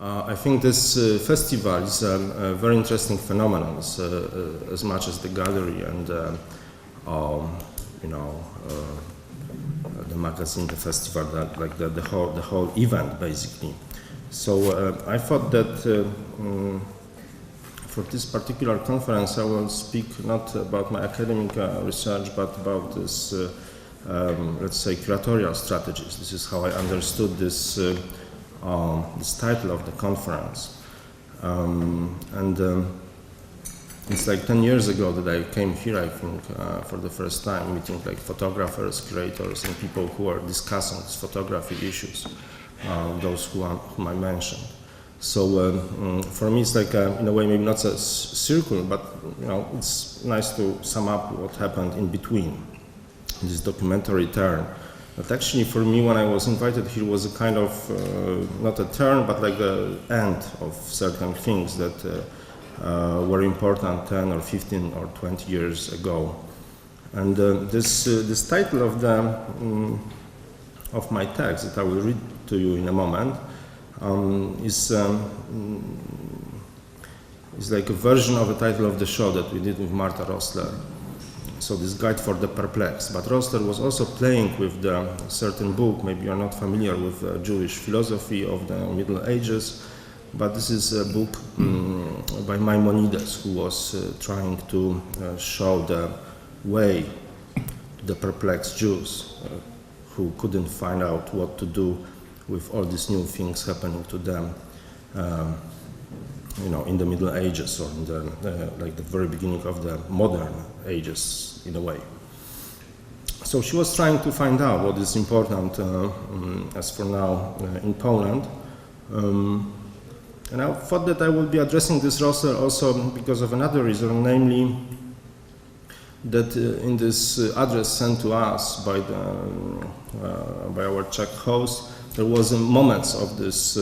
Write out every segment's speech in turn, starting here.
I think this festival is a very interesting phenomenon, as much as the gallery and the magazine, the festival, the whole event basically. So I thought that for this particular conference I will speak not about my academic research, but about this, let's say, curatorial strategies. This is how I understood this title of the conference. It's like 10 years ago that I came here, I think, for the first time, meeting like photographers, curators, and people who are discussing these photography issues, those whom I mentioned. So for me, it's like, in a way, maybe not a circle, but it's nice to sum up what happened in between, this documentary turn. But actually, for me, when I was invited here, was a kind of, not a turn, but like the end of certain things that were important 10 or 15 or 20 years ago. And this title of my text that I will read to you in a moment is like a version of the title of the show that we did with Martha Rosler. So this Guide for the Perplexed. But Rosler was also playing with the certain book. Maybe you're not familiar with Jewish philosophy of the Middle Ages, but this is a book by Maimonides, who was trying to show the way to the perplexed Jews who couldn't find out what to do with all these new things happening to them, in the Middle Ages, or in the very beginning of the modern ages, in a way. So she was trying to find out what is important, as for now, in Poland. And I thought that I would be addressing this Rosler also because of another reason, namely that in this address sent to us by our Czech host, there was moments of this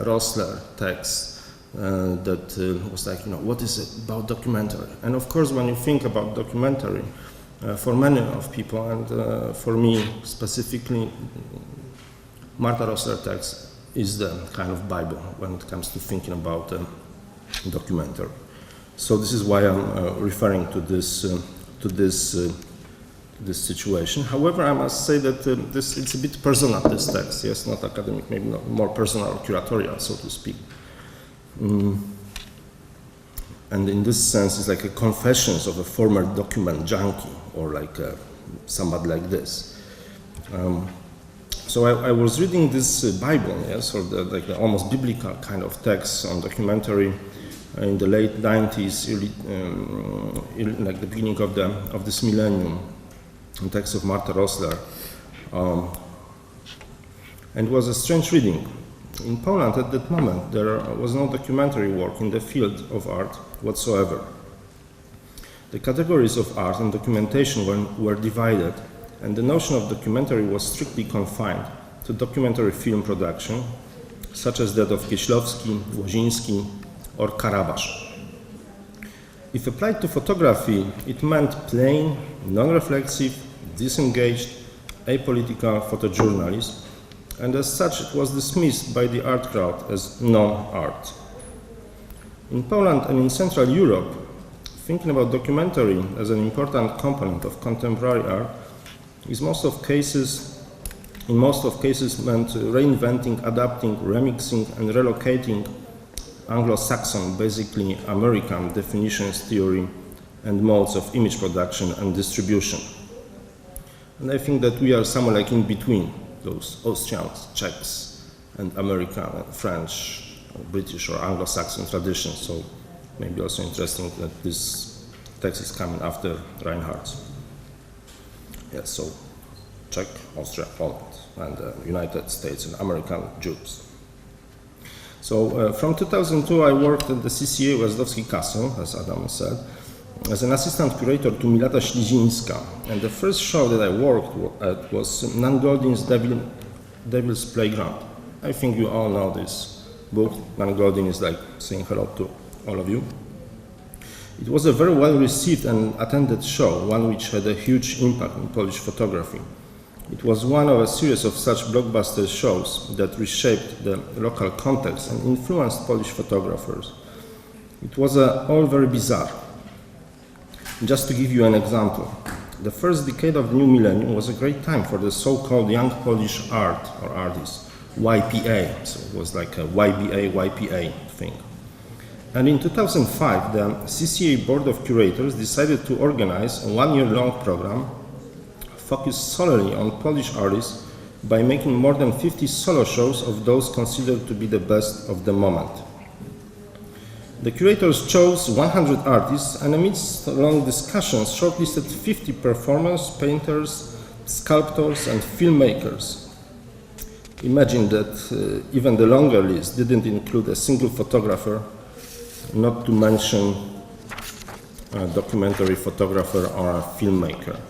Rosler text that was like, what is it about documentary? And of course, when you think about documentary, for many of people, and for me specifically, Martha Rosler text is the kind of Bible when it comes to thinking about documentary. So this is why I'm referring to this situation. However, I must say that it's a bit personal, this text. Yes, not academic, maybe not more personal, curatorial, so to speak. And in this sense, it's like a confessions of a former document junkie, or like somebody like this. So I was reading this Bible, yes, or the almost biblical kind of text on documentary in the late 90s, like the beginning of this millennium, the text of Martha Rosler. And it was a strange reading. In Poland at that moment, there was no documentary work in the field of art whatsoever. The categories of art and documentation were divided, and the notion of documentary was strictly confined to documentary film production, such as that of Kieślowski, Woziński, or Karabasz. If applied to photography, it meant plain, non-reflexive, disengaged, apolitical photojournalism, and as such it was dismissed by the art crowd as non-art. In Poland and in Central Europe, thinking about documentary as an important component of contemporary art in most of cases meant reinventing, adapting, remixing, and relocating Anglo-Saxon, basically American definitions, theory, and modes of image production and distribution. And I think that we are somewhere like in between those Austrians, Czechs, and American, French, British, or Anglo-Saxon traditions. So maybe also interesting that this text is coming after Reinhardt's. Yes, so Czech, Austria, Poland, and the United States and American Jews. So from 2002 I worked at the CCA Ujazdowski Castle, as Adam said, as an assistant curator to Milata Ślizińska. And the first show that I worked at was Nan Goldin's Devil's Playground. I think you all know this book. Nan Goldin is like saying hello to all of you. It was a very well received and attended show, one which had a huge impact on Polish photography. It was one of a series of such blockbuster shows that reshaped the local context and influenced Polish photographers. It was all very bizarre. Just to give you an example, the first decade of the new millennium was a great time for the so-called young Polish art or artists, YPA, so it was like a YBA, YPA thing. And in 2005, the CCA Board of Curators decided to organize a one-year-long program focused solely on Polish artists by making more than 50 solo shows of those considered to be the best of the moment. The curators chose 100 artists and amidst long discussions shortlisted 50 performers, painters, sculptors and filmmakers. Imagine that even the longer list didn't include a single photographer, not to mention a documentary photographer or a filmmaker.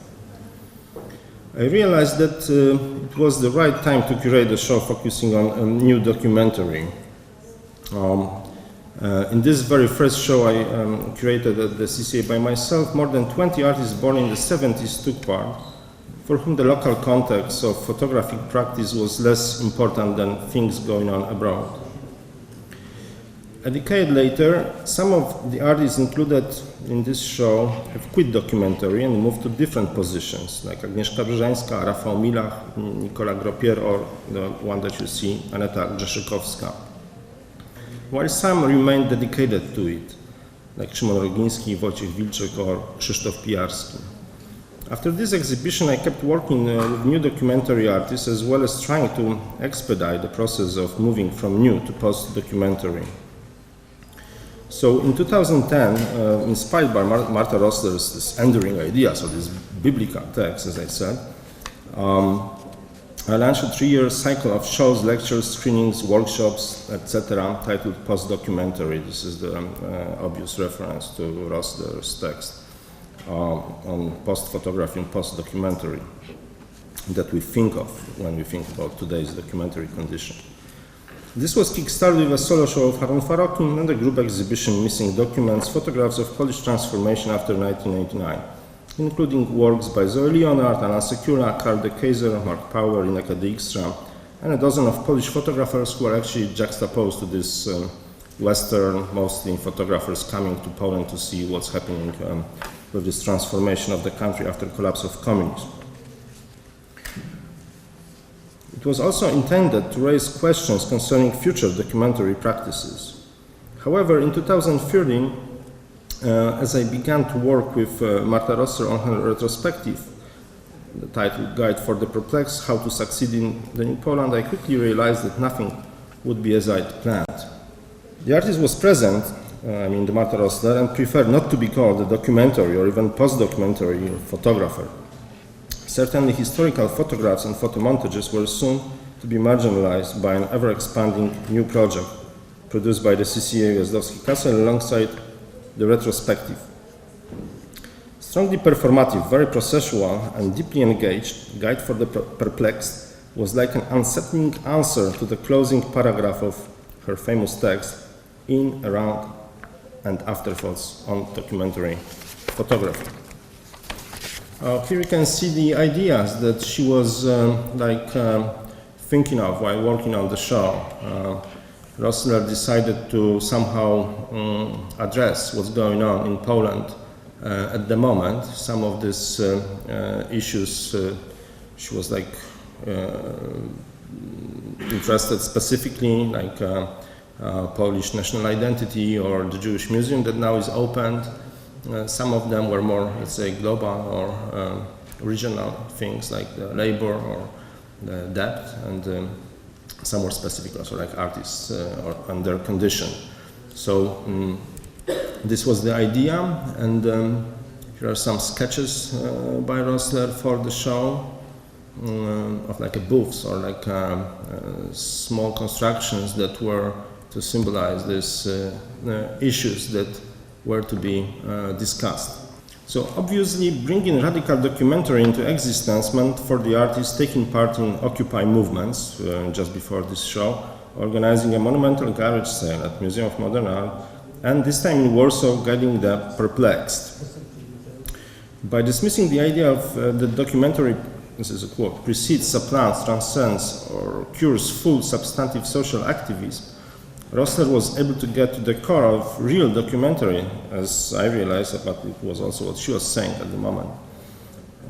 I realized that it was the right time to curate a show focusing on a new documentary. In this very first show I curated at the CCA by myself, more than 20 artists born in the 70s took part, for whom the local context of photographic practice was less important than things going on abroad. A decade later, some of the artists included in this show have quit documentary and moved to different positions, like Agnieszka Brzeżańska, Rafał Milach, Nicola Gropier, or the one that you see, Aneta Grzeszykowska. While some remained dedicated to it, like Szymon Rogiński, Wojciech Wilczek, or Krzysztof Pijarski. After this exhibition, I kept working with new documentary artists as well as trying to expedite the process of moving from new to post-documentary. So in 2010, inspired by Marta Rosler's this enduring ideas, or this biblical text, as I said, I launched a 3-year cycle of shows, lectures, screenings, workshops, etc., titled Post-Documentary. This is the obvious reference to Rosler's text on post-photography and post-documentary that we think of when we think about today's documentary condition. This was kickstarted with a solo show of Harun Farokin and a group exhibition Missing Documents, photographs of Polish transformation after 1989, including works by Zoe Leonard, Anna Sekula, Karl de Keyser, Mark Power, Ineka Dijkstra, and a dozen of Polish photographers who are actually juxtaposed to this Western, mostly photographers coming to Poland to see what's happening with this transformation of the country after collapse of communism. It was also intended to raise questions concerning future documentary practices. However, in 2013, as I began to work with Marta Rosler on her retrospective, the title Guide for the Perplexed, How to Succeed in the New Poland, I quickly realized that nothing would be as I'd planned. The artist was present, the Marta Rosler, and preferred not to be called a documentary or even post-documentary photographer. Certainly historical photographs and photomontages were soon to be marginalized by an ever-expanding new project produced by the CCA Gwiazdowski Castle alongside the retrospective. Strongly performative, very processual and deeply engaged, Guide for the Perplexed was like an unsettling answer to the closing paragraph of her famous text, In, Around and Afterthoughts on Documentary Photography. Here you can see the ideas that she was thinking of while working on the show. Rosler decided to somehow address what's going on in Poland at the moment. Some of these issues she was interested specifically, like Polish national identity or the Jewish Museum that now is opened. Some of them were more, let's say, global or regional things like the labor or the debt, and some were specific also like artists and their condition. So this was the idea, and here are some sketches by Rosler for the show of like a booths or like small constructions that were to symbolize these issues that were to be discussed. So obviously bringing radical documentary into existence meant for the artists taking part in Occupy movements just before this show, organizing a monumental garage sale at Museum of Modern Art, and this time in Warsaw guiding the perplexed. By dismissing the idea of the documentary this is a quote, precedes, supplants, transcends, or cures full substantive social activism, Rossler was able to get to the core of real documentary, as I realized, but it was also what she was saying at the moment.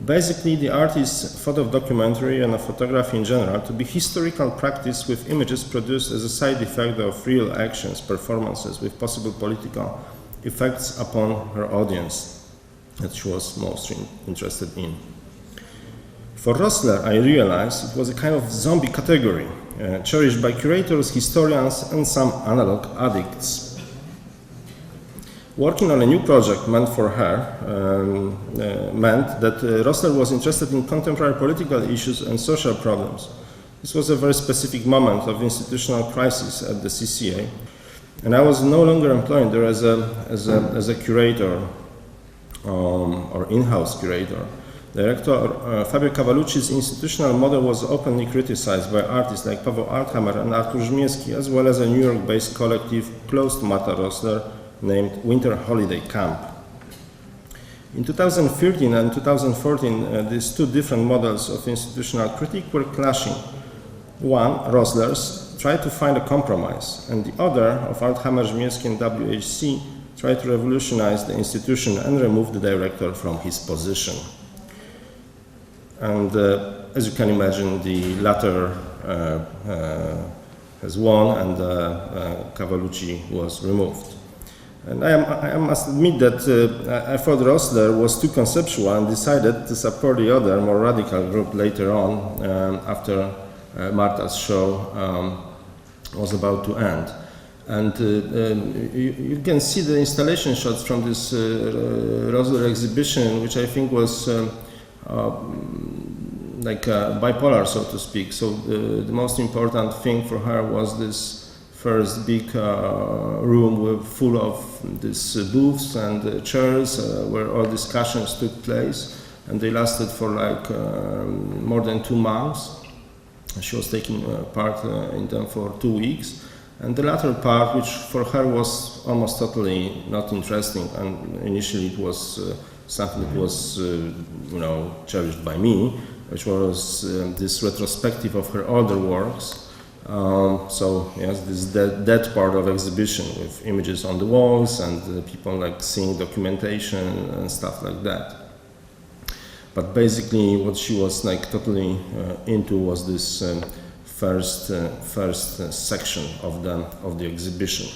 Basically, the art is photo documentary and photography in general to be historical practice with images produced as a side effect of real actions, performances with possible political effects upon her audience that she was most interested in. For Rossler, I realized it was a kind of zombie category, cherished by curators, historians, and some analog addicts. Working on a new project meant for her meant that Rossler was interested in contemporary political issues and social problems. This was a very specific moment of institutional crisis at the CCA, and I was no longer employed there as a curator or in-house curator. Director Fabio Cavallucci's institutional model was openly criticized by artists like Paweł Althammer and Artur Żmijewski, as well as a New York-based collective close to Marta Rossler named Winter Holiday Camp. In 2013 and 2014, these two different models of institutional critique were clashing. One, Rossler's, tried to find a compromise, and the other, of Althammer, Żmijewski and WHC, tried to revolutionize the institution and remove the director from his position. And as you can imagine, the latter has won, and Cavallucci was removed. And I must admit that I thought Rossler was too conceptual and decided to support the other, more radical group later on, after Marta's show was about to end. And you can see the installation shots from this Rossler exhibition, which I think was like bipolar, so to speak. So the most important thing for her was this first big room full of these booths and chairs where all discussions took place, and they lasted for like more than 2 months. She was taking part in them for 2 weeks. And the latter part, which for her was almost totally not interesting, and initially it was something that was, cherished by me, which was this retrospective of her older works. So yes, this that part of exhibition with images on the walls and people like seeing documentation and stuff like that. But basically, what she was like totally into was this first section of the exhibition.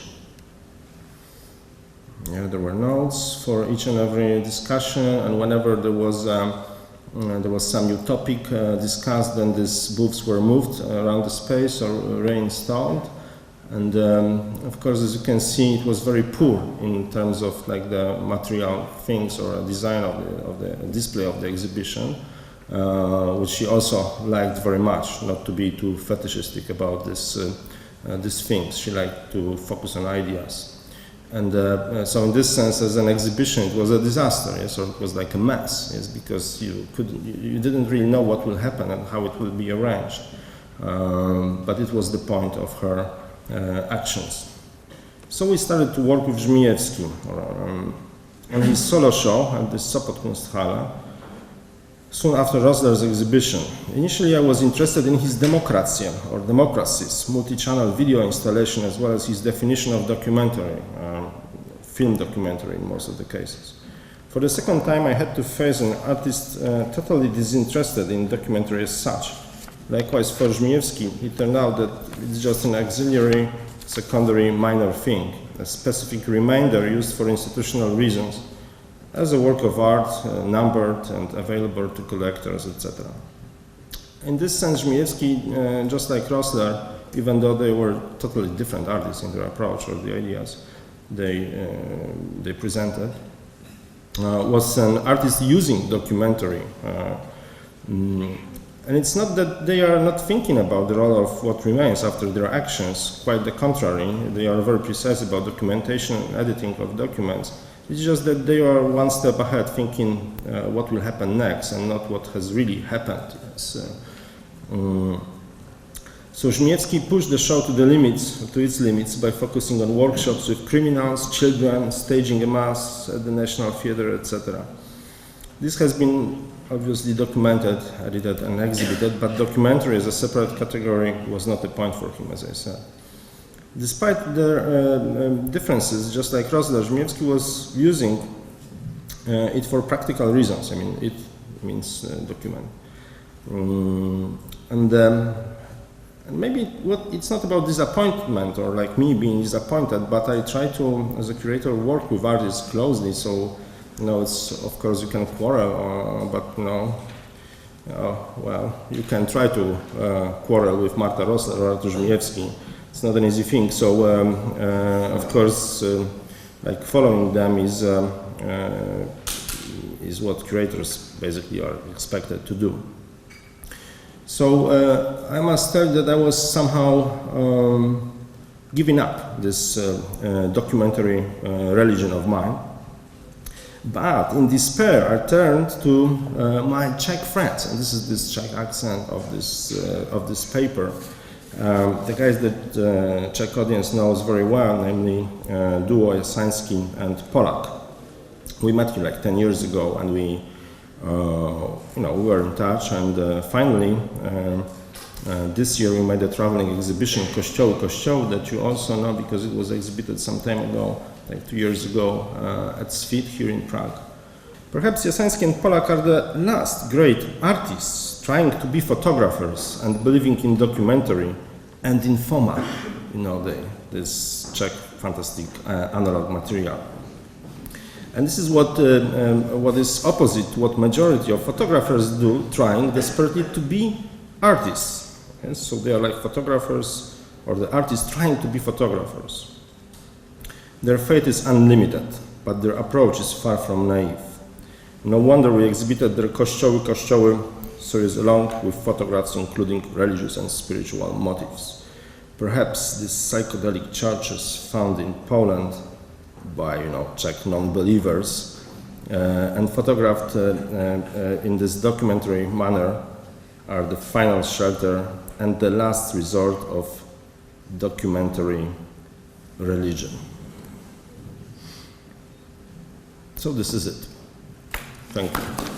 Yeah, there were notes for each and every discussion, and whenever there was some new topic discussed, then these booths were moved around the space or reinstalled. And of course, as you can see, it was very poor in terms of like the material things or design of the display of the exhibition, which she also liked very much, not to be too fetishistic about these things. She liked to focus on ideas. And so in this sense, as an exhibition, it was a disaster, yes, or it was like a mess, yes, because you didn't really know what will happen and how it will be arranged. But it was the point of her actions. So we started to work with Żmijewski on his solo show at the Sopot-Kunsthalle, soon after Rossler's exhibition. Initially I was interested in his Demokracje, or Democracies, multi-channel video installation, as well as his definition of documentary, film documentary in most of the cases. For the second time I had to face an artist totally disinterested in documentary as such. Likewise for Żmijewski, it turned out that it's just an auxiliary, secondary, minor thing, a specific remainder used for institutional reasons, as a work of art, numbered and available to collectors, etc. In this sense, Żmijewski, just like Rossler, even though they were totally different artists in their approach or the ideas they presented, was an artist using documentary. And it's not that they are not thinking about the role of what remains after their actions, quite the contrary. They are very precise about documentation and editing of documents. It's just that they are one step ahead, thinking what will happen next and not what has really happened. So Żmijewski pushed the show to its limits by focusing on workshops with criminals, children, staging a mass at the National Theatre, etc. This has been obviously documented, edited, and exhibited, but documentary as a separate category was not a point for him, as I said. Despite their differences, just like Rosler, Żmijewski was using it for practical reasons. I mean, it means document. And maybe it's not about disappointment or like me being disappointed, but I try to, as a curator, work with artists closely. So, you know, it's, of course you can quarrel, but you know, well, you can try to quarrel with Marta Rosler or Artur Żmijewski. It's not an easy thing. So, of course, like following them is what curators basically are expected to do. So I must tell that I was somehow giving up this documentary religion of mine. But in despair, I turned to my Czech friends, and this is this Czech accent of this paper. The guys that the Czech audience knows very well, namely duo Jasański and Polak. We met here like 10 years ago, and we we were in touch, and finally this year we made a traveling exhibition, Kościoły, Kościoły, that you also know because it was exhibited some time ago, like 2 years ago, at Svit here in Prague. Perhaps Jasański and Polak are the last great artists trying to be photographers and believing in documentary and in FOMA, this Czech fantastic analog material. And this is what is opposite to what majority of photographers do, trying desperately to be artists. Yes? So they are like photographers, or the artists trying to be photographers. Their fate is unlimited, but their approach is far from naive. No wonder we exhibited their Kościoły, Kościoły series along with photographs including religious and spiritual motifs. Perhaps these psychedelic churches found in Poland by Czech non-believers and photographed in this documentary manner are the final shelter and the last resort of documentary religion. So this is it. Thank you.